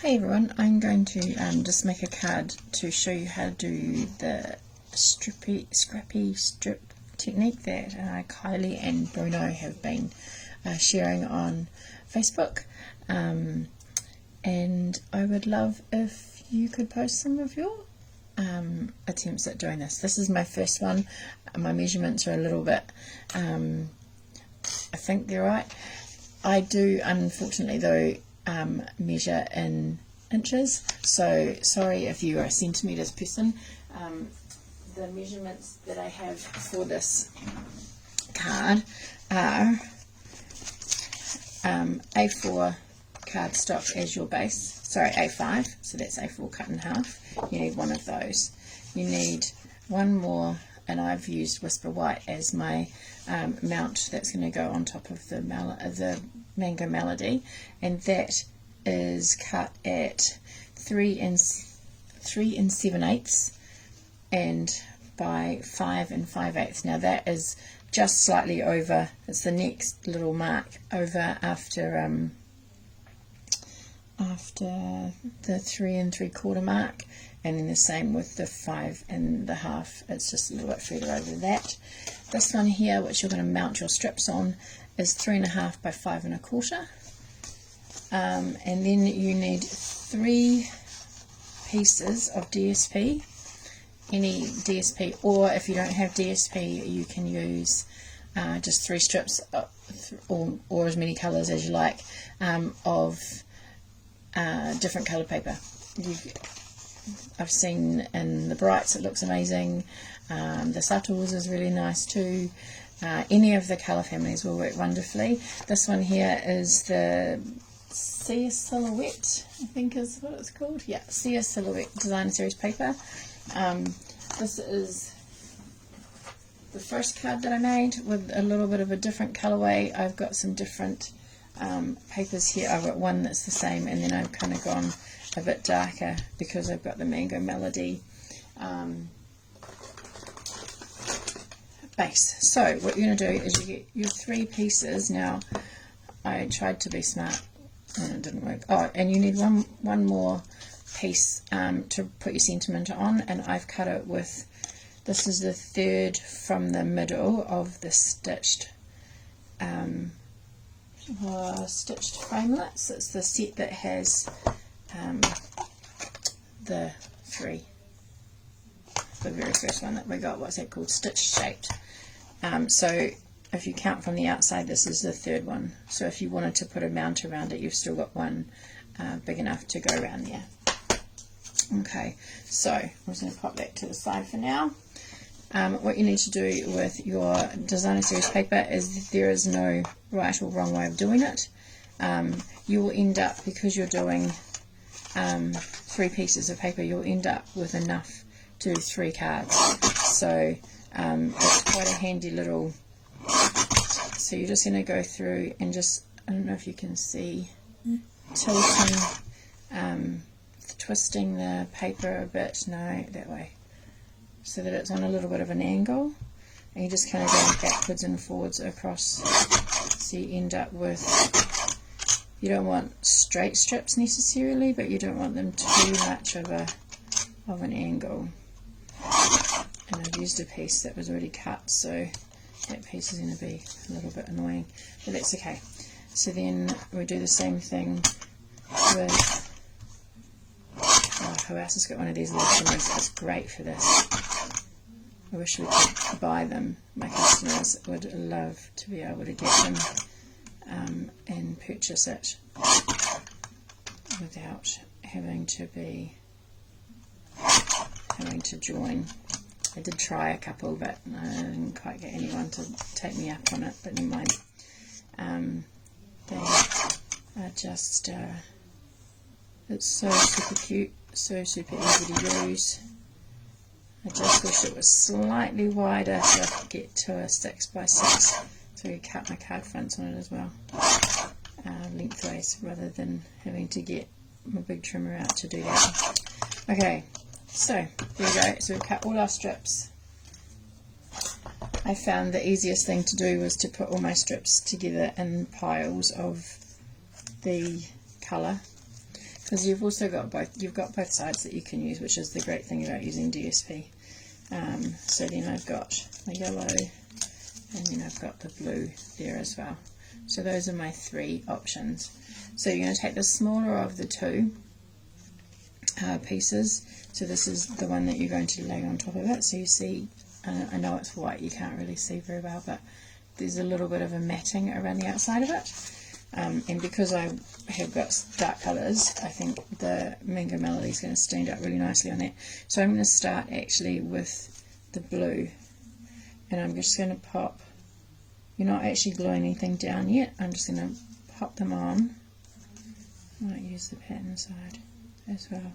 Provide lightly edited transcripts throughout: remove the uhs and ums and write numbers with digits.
Hey everyone, I'm going to just make a card to show you how to do the scrappy strip technique that Kylie and Bruno have been sharing on Facebook, and I would love if you could post some of your attempts at doing this. This is my first one. My measurements are a little bit, I think they're right. I do unfortunately though measure in inches, so sorry if you are a centimetres person. The measurements that I have for this card are A4 cardstock as your base, sorry A5, so that's A4 cut in half. You need one of those. You need one more, and I've used Whisper White as my mount that's going to go on top of the Mango Melody, and that is cut at 3 7/8 and by 5 5/8. Now that is just slightly over, it's the next little mark over after the 3 3/4 mark, and then the same with the 5 1/2, it's just a little bit further over that. This one here, which you're going to mount your strips on, is 3 1/2 by 5 1/4, and then you need 3 pieces of DSP, any DSP, or if you don't have DSP you can use just 3 strips or as many colours as you like of different coloured paper. I've seen in the Brights it looks amazing, the Subtles is really nice too. Any of the colour families will work wonderfully. This one here is the Sea Silhouette, I think is what it's called. Yeah, Sea Silhouette Designer Series paper. This is the first card that I made with a little bit of a different colourway. I've got some different papers here. I've got one that's the same, and then I've kind of gone a bit darker because I've got the Mango Melody base. So what you're going to do is you get your 3 pieces. Now I tried to be smart and it didn't work. Oh, and you need one more piece to put your sentiment on, and I've cut it with, this is the 3rd from the middle of the stitched framelits. It's the set that has the 3, the very first one that we got. What's that called? Stitch shaped. So if you count from the outside, this is the 3rd one. So if you wanted to put a mount around it, you've still got one big enough to go around there. Okay, so I'm just going to pop that to the side for now. What you need to do with your Designer Series paper is there is no right or wrong way of doing it. You will end up, because you're doing 3 pieces of paper, you'll end up with enough to do 3 cards. So it's quite a handy little, so you're just going to go through and just, I don't know if you can see, tilting, twisting the paper a bit, no, that way, so that it's on a little bit of an angle, and you're just kind of going backwards and forwards across, so you end up with, you don't want straight strips necessarily, but you don't want them too much of an angle. And I've used a piece that was already cut, so that piece is going to be a little bit annoying, but that's okay. So then we do the same thing with, who else has got one of these little trimmers? It's great for this. I wish we could buy them. My customers would love to be able to get them and purchase it without having to join. I did try a couple, but I didn't quite get anyone to take me up on it, but never mind. They are just, it's so super cute, so super easy to use. I just wish it was slightly wider so I could get to a 6 by 6, so I could cut my card fronts on it as well, lengthways, rather than having to get my big trimmer out to do that. Okay, so there we go. So we've cut all our strips. I found the easiest thing to do was to put all my strips together in piles of the colour, because you've also got both sides that you can use, which is the great thing about using DSP. So then I've got the yellow, and then I've got the blue there as well. So those are my 3 options. So you're going to take the smaller of the 2 pieces. So this is the one that you're going to lay on top of it. So you see, I know it's white, you can't really see very well, but there's a little bit of a matting around the outside of it. And because I have got dark colours, I think the Mango Melody is going to stand out really nicely on that. So I'm going to start actually with the blue, and I'm just going to pop, you're not actually gluing anything down yet, I'm just going to pop them on. I might use the pattern side as well.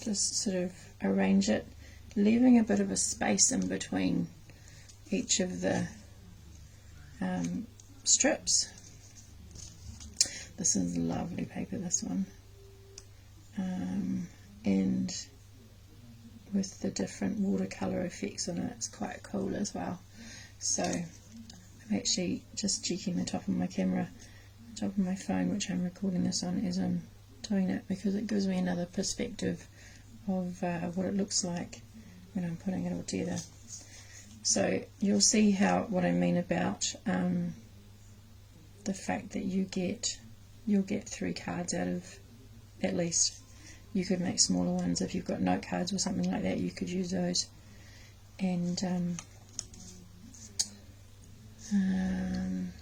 Just sort of arrange it, leaving a bit of a space in between each of the strips. This is lovely paper, this one, and with the different watercolour effects on it, it's quite cool as well. So I'm actually just checking the top of my camera, the top of my phone, which I'm recording this on as I'm doing it, because it gives me another perspective of what it looks like when I'm putting it all together. So you'll see what I mean about the fact that you'll get 3 cards out of, at least. You could make smaller ones if you've got note cards or something like that. You could use those. And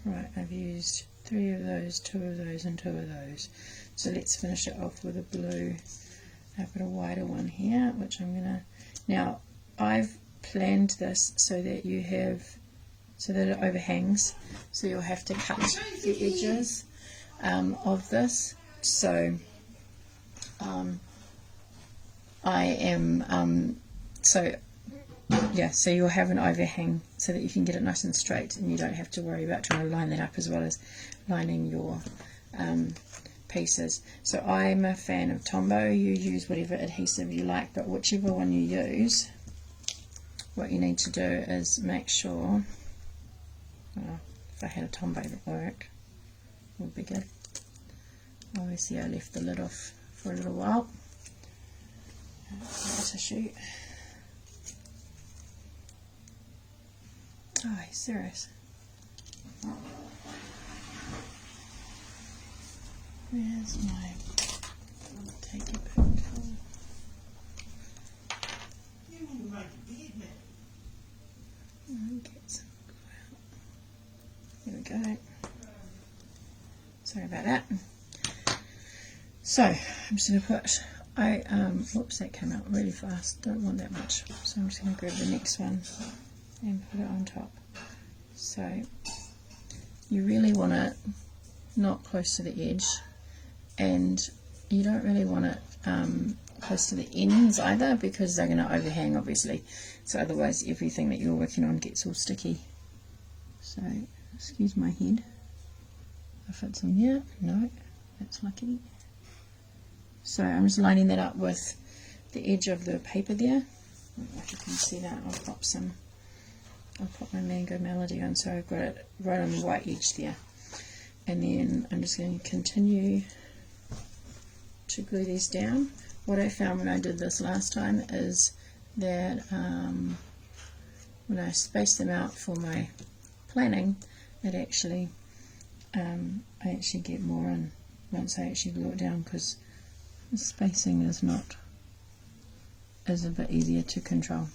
right, I've used 3 of those, 2 of those, and 2 of those. So let's finish it off with a blue. I've got a wider one here, which I'm gonna. Now I've planned this so that it overhangs, so you'll have to cut the edges of this. So so you'll have an overhang so that you can get it nice and straight, and you don't have to worry about trying to line that up as well as lining your pieces. So I'm a fan of Tombow. You use whatever adhesive you like, but whichever one you use, what you need to do is make sure, if I had a Tombow that worked, it would be good. Obviously I left the lid off for a little while. Tissue. Oh, are you serious? Where's my take it back from? Get some glue out. There we go. Sorry about that. So I'm just going to put, whoops, that came out really fast. Don't want that much. So I'm just going to grab the next one and put it on top. So you really want it not close to the edge, and you don't really want it close to the ends either, because they're going to overhang obviously, so otherwise everything that you're working on gets all sticky. So excuse my head if it's in there. No, that's lucky. So I'm just lining that up with the edge of the paper there. I don't know if you can see that. I'll pop my Mango Melody on, so I've got it right on the white edge there. And then I'm just going to continue to glue these down. What I found when I did this last time is that when I spaced them out for my planning, it actually I actually get more in once I actually glue it down, because the spacing is a bit easier to control,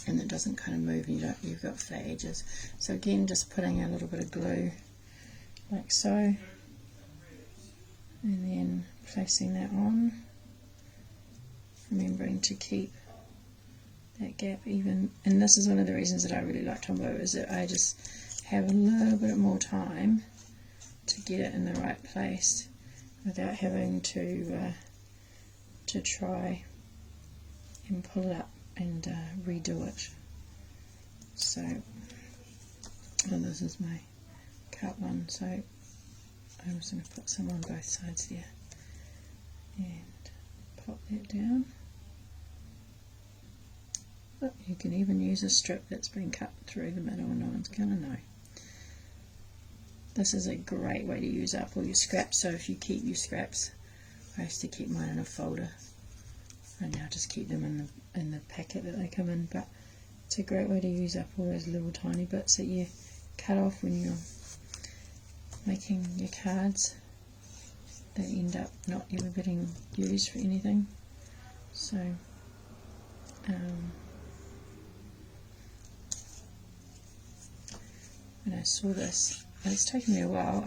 and it doesn't kind of move. You've got flat edges. So again, just putting a little bit of glue like so, and then placing that on, remembering to keep that gap even. And this is one of the reasons that I really like Tombow, is that I just have a little bit more time to get it in the right place without having to try and pull it up and redo it. So, this is my cut one, so I'm just going to put some on both sides there and pop that down. Oh, you can even use a strip that's been cut through the middle and no one's going to know. this is a great way to use up all your scraps. So if you keep your scraps, I used to keep mine in a folder, and now just keep them in the packet that they come in, but it's a great way to use up all those little tiny bits that you cut off when you're making your cards that end up not ever getting used for anything. So when I saw this, and it's taken me a while,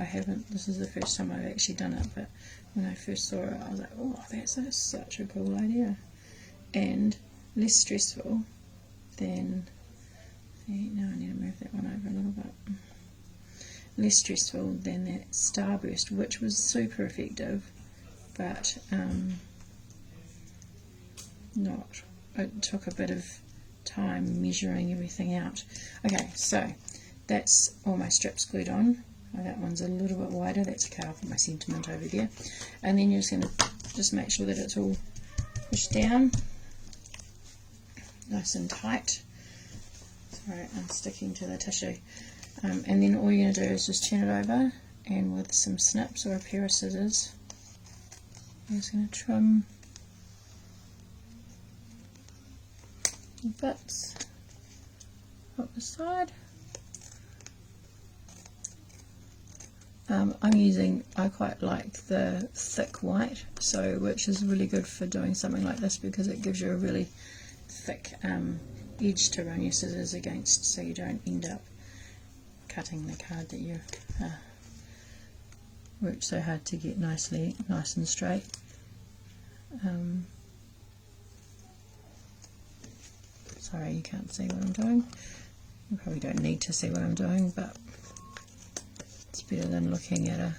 this is the first time I've actually done it, but when I first saw it I was like, oh, that's such a cool idea, and less stressful than, now I need to move that one over a little bit, less stressful than that starburst, which was super effective, but it took a bit of time measuring everything out. Okay, so that's all my strips glued on. Oh, that one's a little bit wider, that's okay, I'll put my sentiment over there. And then you're just going to make sure that it's all pushed down nice and tight. Sorry, I'm sticking to the tissue. And then all you're going to do is just turn it over, and with some snips or a pair of scissors, you're just going to trim the bits up the side. I quite like the thick white, which is really good for doing something like this, because it gives you a really thick edge to run your scissors against, so you don't end up cutting the card that you worked so hard to get nice and straight. Sorry, you can't see what I'm doing. You probably don't need to see what I'm doing, but it's better than looking at a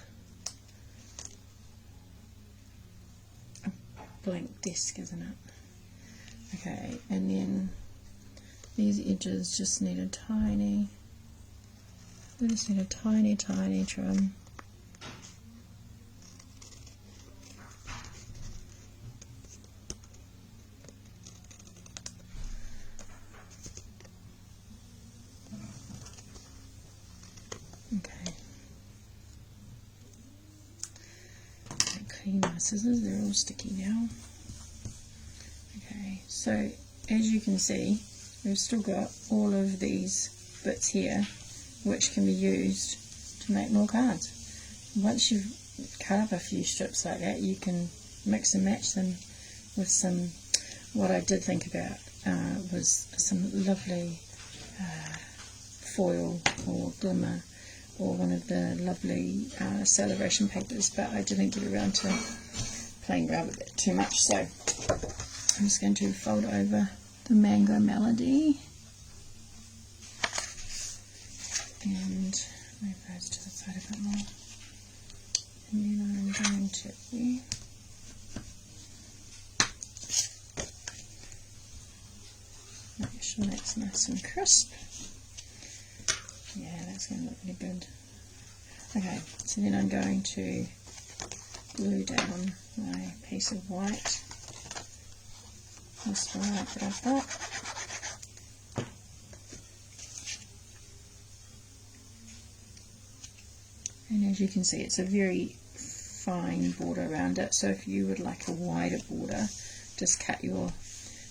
blank desk, isn't it? Okay, and then these edges just need a tiny trim. Clean my scissors, they're all sticky now. Okay, so as you can see, we've still got all of these bits here which can be used to make more cards. Once you've cut up a few strips like that, you can mix and match them with some, what I did think about was some lovely foil or glimmer, or one of the lovely celebration papers, but I didn't get around to playing around with it too much, so I'm just going to fold over the Mango Melody and move those to the side a bit more, and then I'm going to make sure that's nice and crisp. Yeah, that's going to look really good. Okay, so then I'm going to glue down my piece of white just right above that. And as you can see, it's a very fine border around it, so if you would like a wider border, just cut your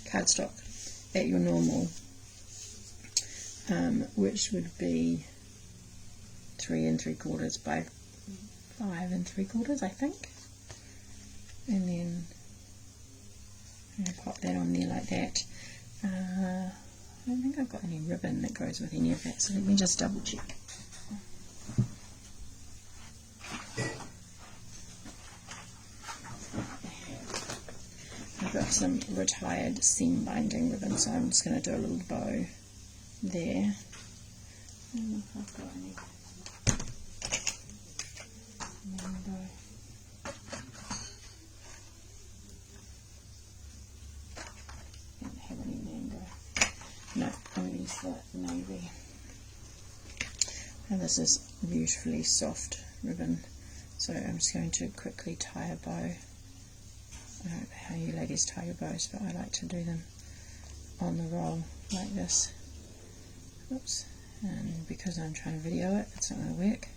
cardstock at your normal, which would be 3 3/4 by 5 3/4, I think. And then I'm going to pop that on there like that. I don't think I've got any ribbon that goes with any of that, so let me just double check. I've got some retired seam binding ribbon, so I'm just going to do a little bow there. I don't know if I've got any mango. I don't have any mango. No, I'm going to use the navy. And this is beautifully soft ribbon, so I'm just going to quickly tie a bow. I don't know how you ladies tie your bows, but I like to do them on the roll like this. Oops. And because I'm trying to video it, it's not going to work.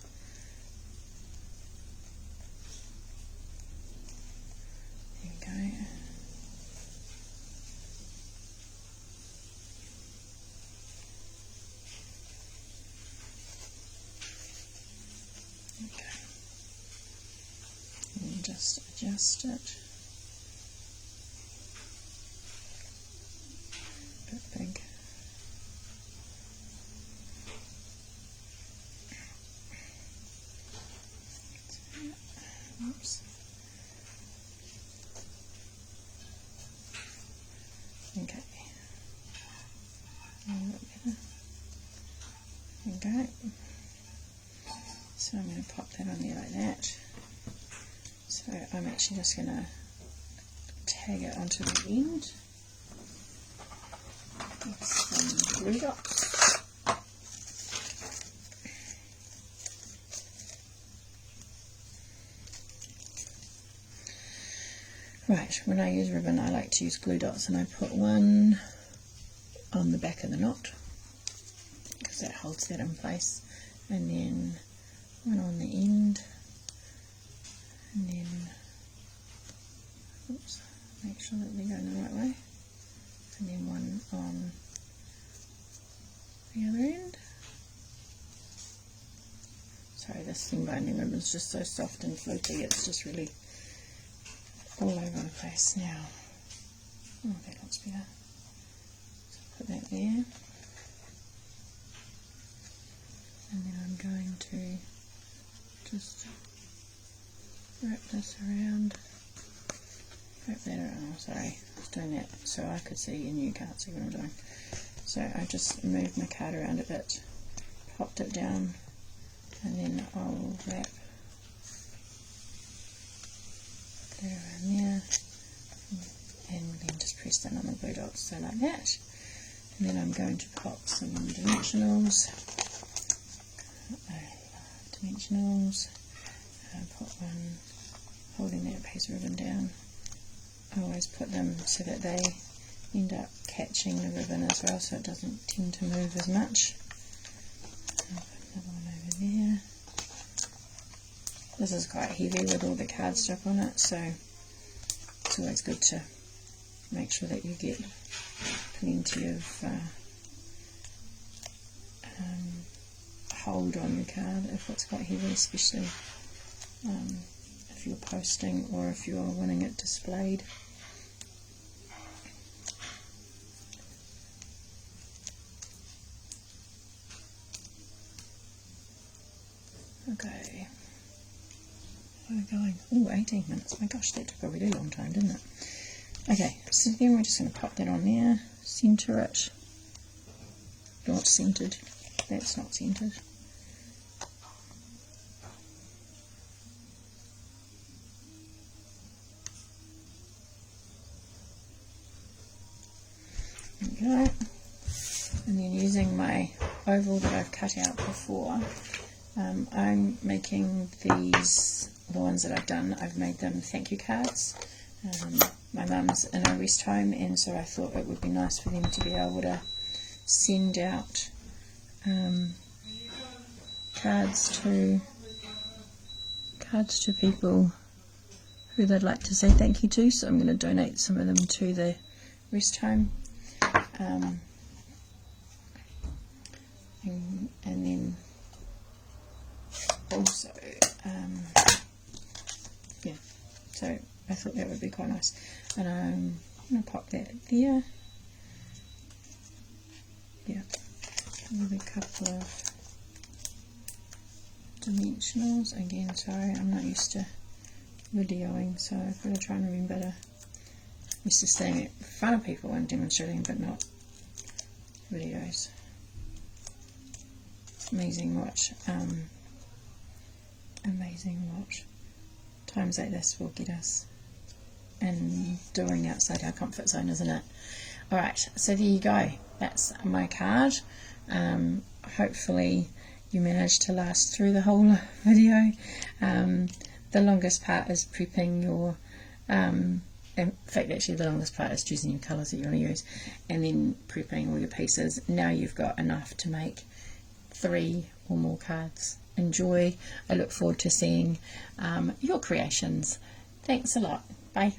Okay. And just adjust it. A bit big. Oops. Okay. A little bit better. There we go. So I'm going to pop that on there like that. So I'm actually just going to tag it onto the end with some glue dots. Right, when I use ribbon I like to use glue dots, and I put one on the back of the knot because that holds that in place, and then one on the end, and then oops, make sure that they're going the right way, and then one on the other end. Sorry, this thing binding ribbon is just so soft and floaty, it's just really all over the place now. Oh, that looks better. So put that there. And then I'm going to just wrap this around. Wrap that around. Oh, sorry, I was doing that so I could see and you can't see what I'm doing. So I just moved my card around a bit, popped it down, and then I'll wrap around there, and then just press down on the glue dots, so like that. And then I'm going to pop some dimensionals. I love dimensionals. Put one holding that piece of ribbon down. I always put them so that they end up catching the ribbon as well, so it doesn't tend to move as much. I'll put another one over there. This is quite heavy with all the cardstock on it, so it's always good to make sure that you get plenty of hold on your card if it's quite heavy, especially if you're posting or if you're wanting it displayed. Okay. We're going, oh, 18 minutes, my gosh, that took a really long time, didn't it? Okay, so then we're just going to pop that on there, centre it, not centred, that's not centred. There we go. And then using my oval that I've cut out before, I'm making these, the ones that I've done, I've made them thank you cards. My mum's in a rest home, and so I thought it would be nice for them to be able to send out cards to people who they'd like to say thank you to, so I'm going to donate some of them to the rest home. And then also, yeah, so I thought that would be quite nice, and I'm going to pop that there, yeah, with a couple of dimensionals. Again, sorry, I'm not used to videoing, so I've got to try and remember to, I'm used to staying in front of people and demonstrating, but not videos. Amazing watch. Amazing watch. Times like this will get us and doing outside our comfort zone, isn't it? Alright, so there you go. That's my card. Hopefully you managed to last through the whole video. The longest part is prepping your, in fact actually the longest part is choosing your colours that you want to use, and then prepping all your pieces. Now you've got enough to make 3 or more cards. Enjoy. I look forward to seeing your creations. Thanks a lot. Bye.